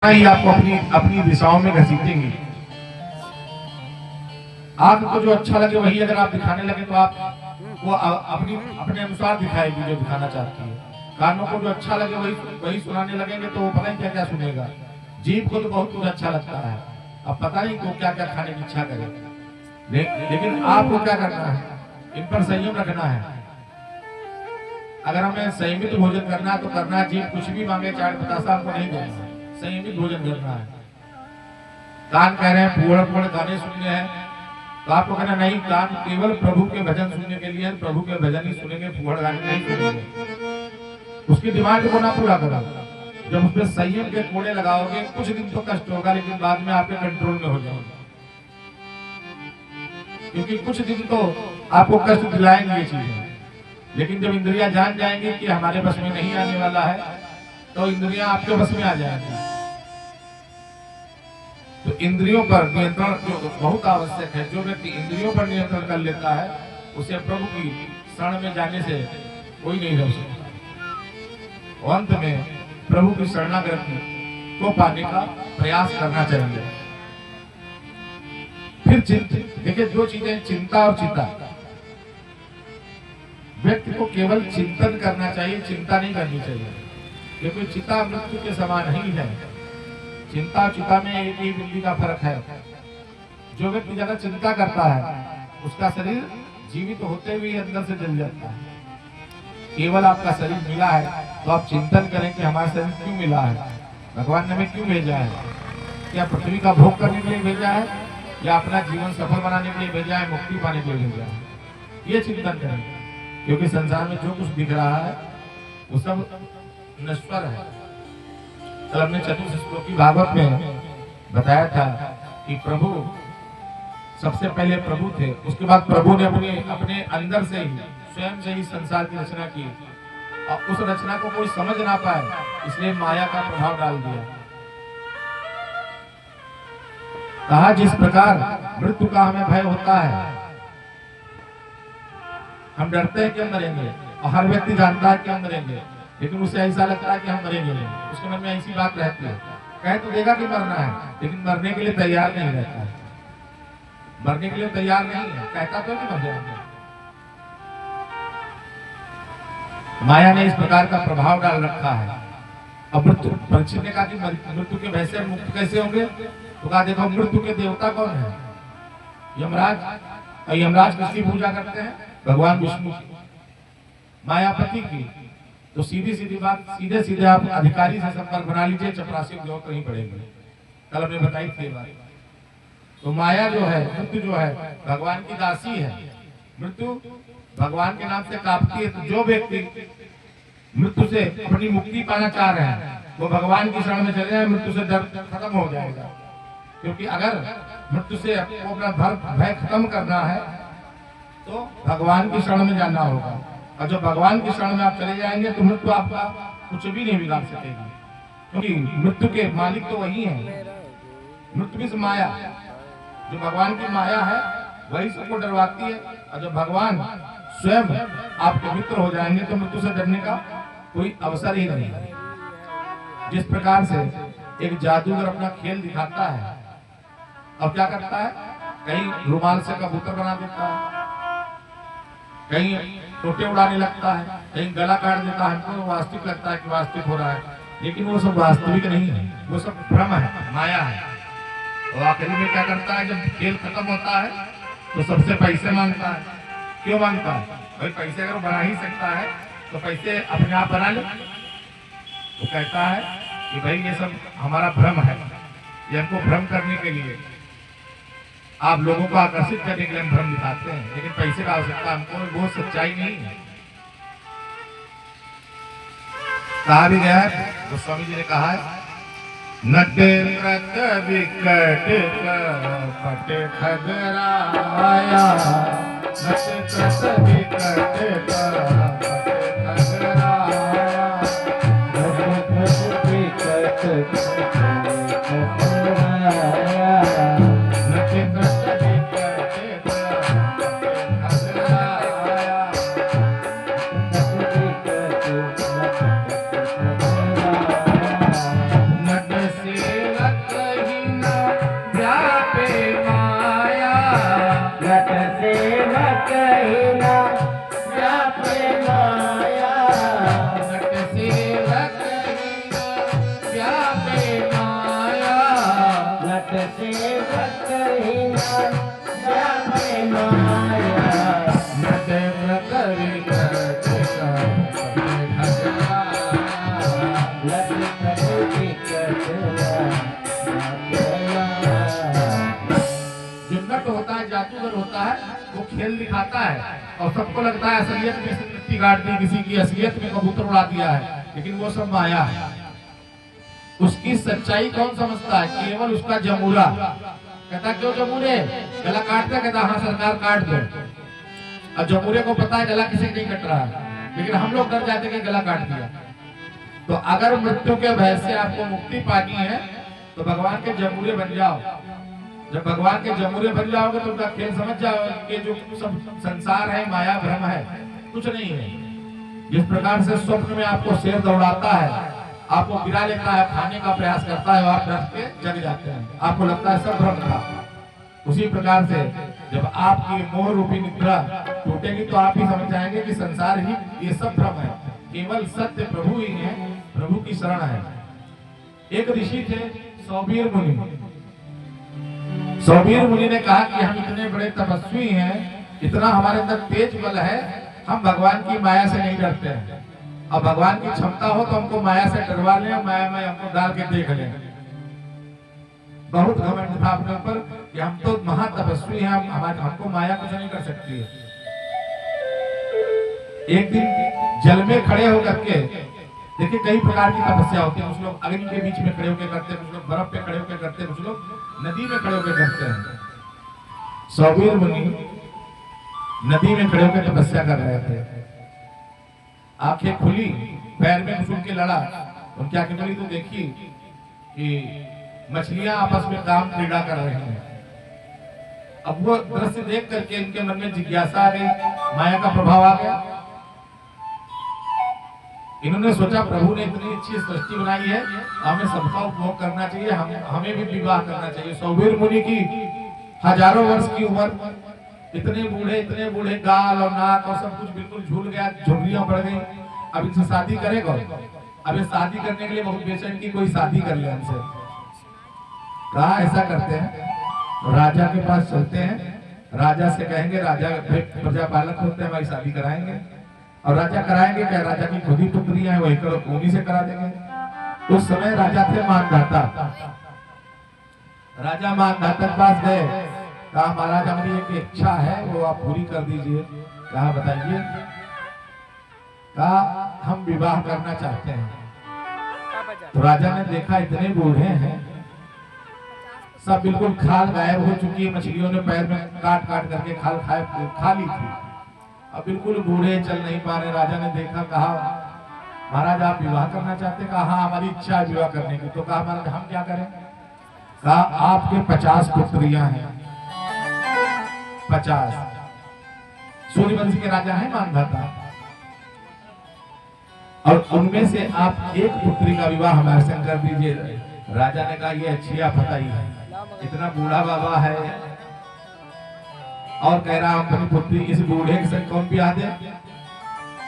ही आपको अपनी अपनी दिशाओं में घसीटेंगी। आपको जो अच्छा लगे वही अगर आप दिखाने लगे तो आप वो अपनी अपने अनुसार दिखाएगी जो दिखाना चाहती है। कानों को जो अच्छा लगे वही वही सुनाने लगेंगे तो वो पता नहीं क्या क्या सुनेगा। जीभ को तो बहुत कुछ अच्छा लगता है, अब पता नहीं वो क्या क्या खाने की इच्छा करे। लेकिन आपको क्या करना है, इन पर संयम रखना है। अगर हमें संयमित भोजन करना है तो करना है। जीभ कुछ भी मांगे, चाट बतासा हमको नहीं देना, संयमित भोजन करना है। कान कह रहे हैं फूड़ फूड़ गाने सुनने हैं तो आपको कहना नहीं, कान केवल प्रभु के भजन सुनने के लिए, प्रभु के भजन ही सुनेंगे, फूड़ गाने नहीं सुनेंगे। उसकी डिमांड को ना पूरा करो। जब उसमें संयम के कोड़े लगाओगे कुछ दिन तो कष्ट होगा, लेकिन बाद में आपके कंट्रोल में हो जाओगे। क्योंकि कुछ दिन तो आपको कष्ट दिलाएंगे ये चीजें, लेकिन जब इंद्रियां जान जाएंगी कि हमारे बस में नहीं आने वाला है तो इंद्रियां आपके बस में आ जाएंगी। तो इंद्रियों पर नियंत्रण जो बहुत आवश्यक है। जो व्यक्ति इंद्रियों पर नियंत्रण कर लेता है उसे प्रभु की शरण में जाने से कोई नहीं रोक सकता। अंत में प्रभु की शरणागति को पाने का प्रयास करना चाहिए। फिर देखिए, दो चीजें चिंता और चिता। व्यक्ति को केवल चिंतन करना चाहिए, चिंता नहीं करनी चाहिए, क्योंकि चिता मृत्यु के समान ही है। चिंता और चिता में एक ही बिंदु का फर्क है। जो व्यक्ति ज्यादा चिंता करता है उसका शरीर जीवित होते हुए अंदर से जल जाता है। केवल आपका शरीर मिला है तो आप चिंतन करें कि हमारा शरीर क्यों मिला है, भगवान ने हमें क्यों भेजा है। क्या पृथ्वी का भोग करने के लिए भेजा है या अपना जीवन सफल बनाने के लिए भेजा है, मुक्ति पाने के लिए भेजा है, ये चिंतन करें। क्योंकि संसार में जो कुछ दिख रहा है वो सब नश्वर है। कल हमने चतुर्थ श्लोकी भागवत में बताया था कि प्रभु सबसे पहले प्रभु थे, उसके बाद प्रभु ने अपने अंदर से ही स्वयं से ही संसार की रचना की और उस रचना को कोई समझ ना पाए इसलिए माया का प्रभाव डाल दिया। कहा जिस प्रकार मृत्यु का हमें भय होता है, हम डरते हैं कि हम मरेंगे और हर व्यक्ति जानता है कि हम मरेंगे, लेकिन उसे ऐसा लगता है कि हम मरेंगे नहीं। उसके मन में ऐसी बात रहती है, कह तो देगा कि मरना है लेकिन मरने के लिए तैयार नहीं रहता है। मरने के लिए तैयार नहीं है, कहता तो कि मर जाएंगे। माया ने इस प्रकार का प्रभाव डाल रखा है। अब परीक्षित ने कहा कि मृत्यु के भय से मुक्त कैसे होंगे, तो कहा देखो मृत्यु के देवता कौन है, यमराज। और यमराज किसकी पूजा करते हैं, भगवान विष्णु की, मायापति की। तो सीधी सीधी बात, सीधे सीधे आप अधिकारी से संपर्क बना लीजिए, चपरासी की जरूरत नहीं पड़ेगी। कल हमने बताई थी बात। तो माया जो है, मृत्यु जो है, भगवान की दासी है। मृत्यु भगवान के नाम से कांपती है। तो जो व्यक्ति मृत्यु से अपनी मुक्ति पाना चाह रहे हैं वो भगवान की शरण में चले जाए, मृत्यु से डर खत्म हो जाएगा। क्योंकि अगर मृत्यु से अपना भय खत्म करना है तो भगवान की शरण में जाना होगा। और जब भगवान की शरण में आप चले जाएंगे तो मृत्यु आपका कुछ भी नहीं बिगाड़ सकेगी, क्योंकि मृत्यु के मालिक तो वही है। मृत्यु की माया, जो भगवान की माया है वही सबको डरवाती है। और जब भगवान स्वयं आपके मित्र हो जाएंगे तो मृत्यु से डरने का कोई अवसर ही नहीं है। जिस प्रकार से एक जादूगर अपना खेल दिखाता है और क्या करता है, कहीं रुमाल से कबूतर बना देता है, कहीं टोटे उड़ाने लगता है, कहीं गला काट देता है। हमको वास्तविक लगता है कि वास्तविक हो रहा है, लेकिन वो सब वास्तविक नहीं है, वो सब भ्रम है, माया है। और आखिरी में क्या करता है, जब खेल खत्म होता है तो सबसे पैसे मांगता है। क्यों मांगता है, भाई पैसे अगर बना ही सकता है तो पैसे अपने आप बना ले। वो कहता है कि भाई ये सब हमारा भ्रम है, ये हमको भ्रम करने के लिए, आप लोगों को आकर्षित करने के लिए हम भ्रम दिखाते हैं, लेकिन पैसे का आवश्यकता हमको, वो सच्चाई नहीं है। कहा भी गया है, गोस्वामी जी ने कहा है, नटे व्रत विकट पट खगराया, नटे व्रत विकट पट खगराया, नटे व्रत विकट नट से जाने माया, लट से बकरी जाने माया, लट बकरी होता है, जादूगर होता है, वो खेल दिखाता है और सबको लगता है असलियत में मिट्टी गाड़ दी, किसी की असलियत में कबूतर उड़ा दिया है, लेकिन वो सब माया है। उसकी सच्चाई कौन समझता है? केवल उसका जमूरा। कहता क्यों जमूरे? गला काटता? कहता हाँ सरकार काट दो। अब जमूरे को पता है गला किसी नहीं कट रहा है, लेकिन हम लोग डर जाते कि गला काट दिया। तो अगर मृत्यु के भय से आपको मुक्ति पानी है तो भगवान के जमूरे बन जाओ। जब भगवान के जमूरे बन जाओगे तो उनका खेल समझ जाओगे कि जो सब संसार है माया भ्रम है, कुछ नहीं है। जिस प्रकार से स्वप्न में आपको शेर दौड़ाता है, आपको गिरा लेता है, खाने का प्रयास करता है और आप डर के जग जाते हैं, आपको लगता है सब भ्रम था। उसी प्रकार से जब आपकी मोह रूपी निद्रा टूटेगी तो आप ही समझ जाएंगे कि संसार ही ये सब भ्रम है, केवल सत्य प्रभु ही है, प्रभु की शरण है। एक ऋषि थे सौबीर मुनि। सौबीर मुनि ने कहा कि हम इतने बड़े तपस्वी हैं, इतना हमारे अंदर तेज बल है, हम भगवान की माया से नहीं डरते हैं। अब भगवान की क्षमता हो तो हमको माया से डरवा लें, माया में हमको डाल के देख लें। बहुत घमंड था अपने ऊपर कि हम तो महातपस्वी हैं, हमको माया कुछ नहीं कर सकती है। एक दिन जल में खड़े होकर के, देखिए कई प्रकार की तपस्या होती है। कुछ लोग अग्नि के बीच में खड़े होकर करते हैं, कुछ लोग बर्फ पे खड़े होकर करते हैं, कुछ लोग नदी में खड़े होकर करते हैं। सौबीर मुनि नदी में खड़े होकर तपस्या कर रहे थे। आंखें खुली, पैर में घुस के लड़ा, उनकी आंखें खुली तो देखी कि मछलियां आपस में काम क्रीड़ा कर रही हैं। अब वो दृश्य देख करके इनके मन में जिज्ञासा आ गई, माया का प्रभाव आ गया। इन्होंने सोचा प्रभु ने इतनी अच्छी सृष्टि बनाई है, हमें सबका उपभोग करना चाहिए, हमें भी विवाह करना चाहिए। सौबीर मुनि की हजारों वर्ष की उम्र, इतने बूढ़े गाल और नाक और सब कुछ बिल्कुल झूल गया, झुर्रियां बढ़ गई। अब इनसे शादी करेगा? अब ये शादी करने के लिए बहुत बेचैन की कोई शादी कर ले हमसे। कहा ऐसा करते हैं, राजा के पास चलते हैं, राजा से कहेंगे, राजा प्रजा पालक होते हैं, हमारी शादी कराएंगे। और राजा कराएंगे क्या? राजा की खुद ही पुत्रियां हैं, वही करो, उन्हीं से करा देंगे। उस समय राजा थे मानधाता। राजा मानधाता के पास गए, कहा महाराज हमारी एक इच्छा है, वो आप पूरी कर दीजिए। कहा बताइए। कहा हम विवाह करना चाहते हैं। तो राजा ने देखा इतने बूढ़े हैं, सब बिल्कुल खाल गायब हो चुकी है, मछलियों ने पैर में काट काट करके खाल खा ली थी। अब बिल्कुल बूढ़े, चल नहीं पा रहे। राजा ने देखा, कहा महाराज आप विवाह करना चाहते? कहा हाँ हमारी इच्छा है विवाह करने की। तो कहा महाराज हम क्या करें? कहा आपके 50 पुत्रियां हैं, 50। सूर्यवंश के राजा हैं मानधाता, और उनमें से आप एक पुत्री का विवाह हमारे संग कर दीजिए। राजा ने कहा ये अच्छी आप बताइए, इतना बूढ़ा बाबा है और कह रहा अपनी पुत्री इस बूढ़े के संग कौन ब्याह दे?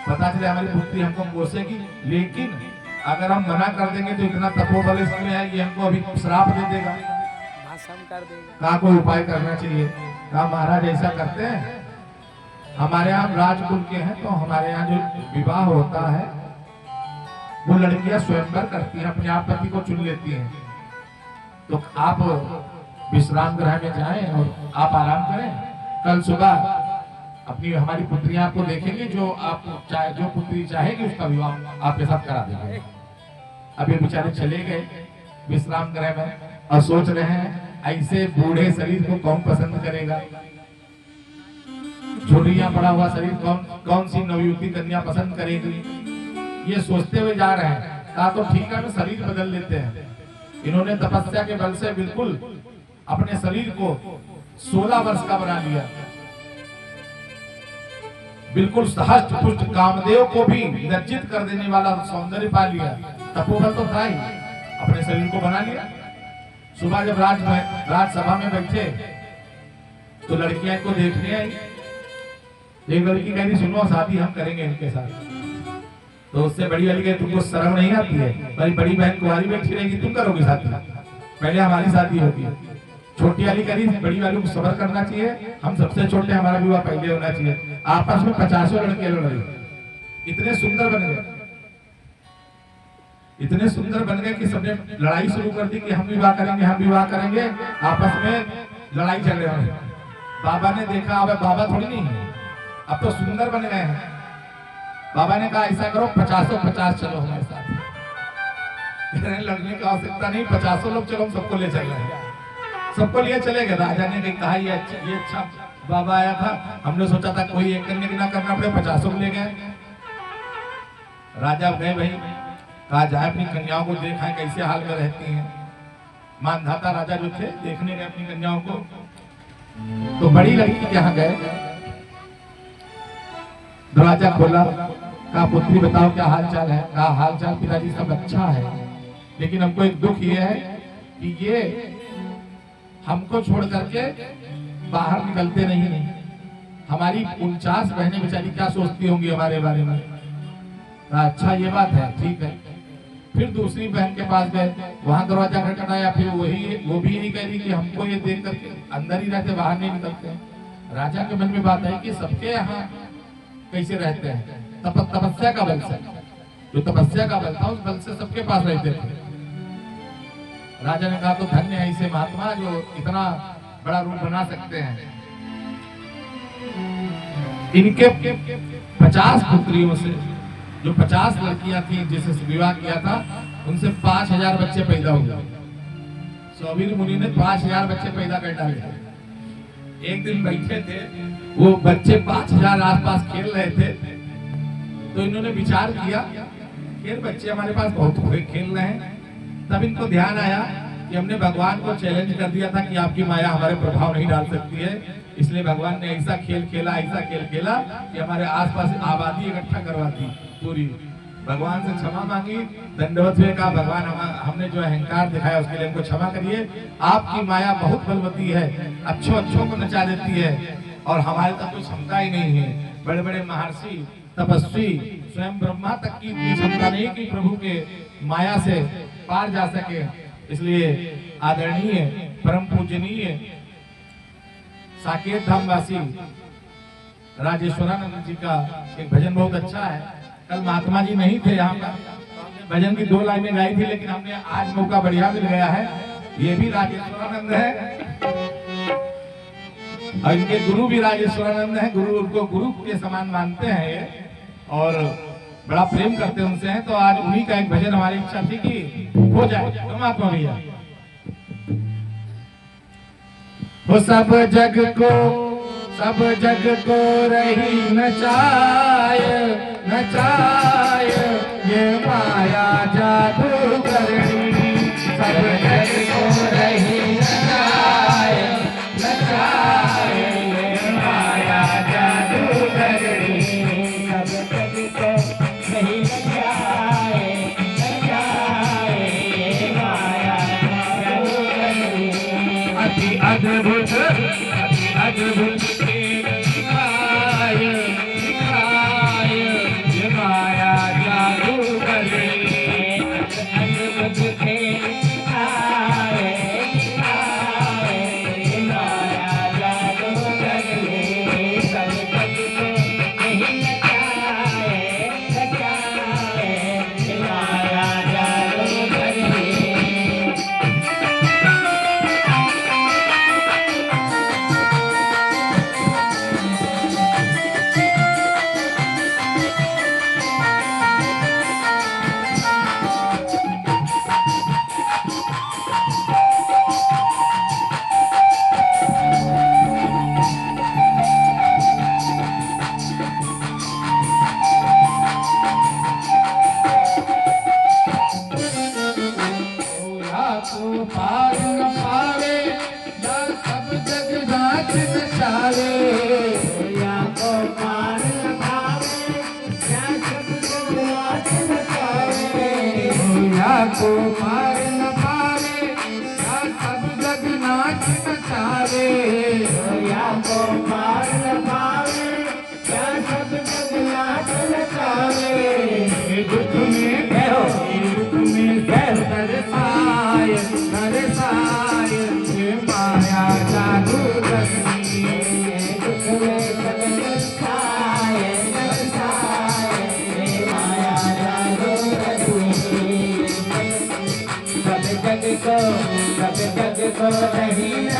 पता चले हमारी पुत्री हमको पोसेगी, लेकिन अगर हम मना कर देंगे तो इतना तपोबल इसमें है, ये हमको अभी श्राप दे देगा, कहा कोई उपाय करना चाहिए। कहा महाराज ऐसा करते हैं, हमारे यहाँ राजकुल के हैं, तो हमारे यहाँ जो विवाह होता है वो लड़कियां स्वयंवर करती हैं, अपने आप पति को चुन लेती हैं। तो आप विश्राम गृह में जाएं और आप आराम करें, कल सुबह अपनी हमारी पुत्रियां आपको देखेंगे, जो आप चाहे जो पुत्री चाहेगी उसका विवाह आपके साथ करा देंगे। अब ये बेचारे चले गए विश्राम गृह में और सोच रहे हैं ऐसे बूढ़े शरीर को कौन पसंद करेगा, झुर्रियां पड़ा हुआ शरीर कौन सी नवयुवती कन्या पसंद करेगी। ये सोचते हुए जा रहे हैं। कहा तो ठीक है हम शरीर बदल लेते हैं। इन्होंने तपस्या के बल से बिल्कुल अपने शरीर को 16 वर्ष का बना लिया, बिल्कुल सहस्त्र पुष्ट कामदेव को भी लज्जित कर देने वाला सौंदर्य पा लिया। तपोबल तो था ही, अपने शरीर को बना लिया। सुबह जब राजसभा में बैठे तो लड़कियां इनको देखने आई। एक लड़की कह रही सुनो शादी हम करेंगे इनके साथ। तो उससे बड़ी वाली कहे तुमको शर्म नहीं आती है, भाई बड़ी बहन कुंवारी बैठी रहेगी, तुम करोगी शादी, पहले हमारी शादी होगी। छोटी वाली करी, बड़ी वाली को सब्र करना चाहिए, हम सबसे छोटे, हमारा विवाह पहले होना चाहिए। आपस में 50 लड़के लड़ रहे, इतने सुंदर बन गए, इतने सुंदर बन गए कि सबने लड़ाई शुरू कर दी कि हम विवाह करेंगे, हम विवाह करेंगे, आपस में लड़ाई चल रहे हैं। बाबा ने देखा अब बाबा थोड़ी नहीं है, अब तो सुंदर बन गए हैं। बाबा ने कहा ऐसा करो 50 चलो हमारे साथ, लड़ने की आवश्यकता नहीं, 50 लोग चलो, हम सबको ले चल रहे हैं, सबको लिए चले गए। राजा ने कहा ये अच्छा बाबा आया था, हमने सोचा था कोई एक करने की ना करना पड़े, 50 ले गए। राजा गए भाई, कहा जाए अपनी कन्याओं को देखाएं कैसे हाल में रहती हैं। मानधाता राजा जो थे देखने गए अपनी कन्याओं को, तो बड़ी लड़की के यहाँ गए, दरवाजा खोला, कहा पुत्री बताओ क्या हाल चाल है। कहा हाल चाल पिताजी सब अच्छा है, लेकिन हमको एक दुख ये है कि ये हमको छोड़ करके बाहर निकलते नहीं है। हमारी 49 बहनें बेचारी क्या सोचती होंगी हमारे बारे में। कहा अच्छा ये बात है, ठीक है। फिर दूसरी बहन के पास गए, वहां दरवाजा खटखटाया, फिर वो भी यही कह रही कि हमको ये देख करके अंदर ही रहते, बाहर नहीं निकलते। राजा के मन में बात है कि सबके यहाँ कैसे रहते हैं, तपस्या का बल से, जो तपस्या का बल था उस बल से सबके पास रहते थे। राजा ने कहा तो धन्य है ऐसे महात्मा जो इतना बड़ा रूप बना सकते हैं। इनके 50 पुत्रियों से, जो 50 लड़कियां थी जिसे विवाह किया था, उनसे 5000 बच्चे पैदा हुए। सौवीर मुनि ने 5000 बच्चे पैदा कर डाले। एक दिन बैठे थे, वो बच्चे 5000 आसपास खेल रहे थे, तो इन्होंने विचार किया कि बच्चे हमारे पास बहुत खेल रहे हैं। तब इनको ध्यान आया कि हमने भगवान को चैलेंज कर दिया था कि आपकी माया हमारे प्रभाव नहीं डाल सकती है, इसलिए भगवान ने ऐसा खेल खेला, ऐसा खेल खेला कि हमारे आसपास आबादी इकट्ठा करवा दी पूरी। भगवान से क्षमा मांगी, दंडवत हुए, कहा भगवान हमने जो अहंकार दिखाया उसके लिए हमको क्षमा करिए, आपकी माया बहुत बलवती है, अच्छों को नचा देती है, और हमारे तक कोई क्षमता ही नहीं है। बड़े बड़े महर्षि तपस्वी स्वयं ब्रह्मा तक की क्षमता नहीं कि प्रभु के माया से पार जा सके। इसलिए आदरणीय परम पूजनीय साकेत धामवासी राजेश्वरानंद जी का एक भजन बहुत अच्छा है। कल महात्मा जी नहीं थे यहाँ पर, भजन की 2 लाइनें गाई थी, लेकिन हमने आज मौका बढ़िया मिल गया है। ये भी राजेश्वरानंद है और इनके गुरु भी राजेश्वरानंद है। गुरु उनको गुरु के समान मानते हैं ये, और बड़ा प्रेम करते हैं उनसे हैं। तो आज उन्हीं का एक भजन हमारी इच्छा थी कि हो जाए। महात्मा भैया वो सब जग को रही नचाए ये माया जादू करनी। सब जग को रही नचाए ये माया जादू करनी। सब जग को नहीं नचाए ये माया जादू करनी। अति अद्भुत खेल दिखाए ये माया जादू करनी। अद्भुत खेल दिखाए ये माया जादू करनी। सब जग को नहीं नचाए ये माया जादू करनी। पार न पावे या सब जग नाच नचावे। या को पार न पावे या सब जग नाच नचावे। या को पार न पावे या सब जग नाच नचावे। या को पार न पावे या सब जग नाच नचावे। को नहीं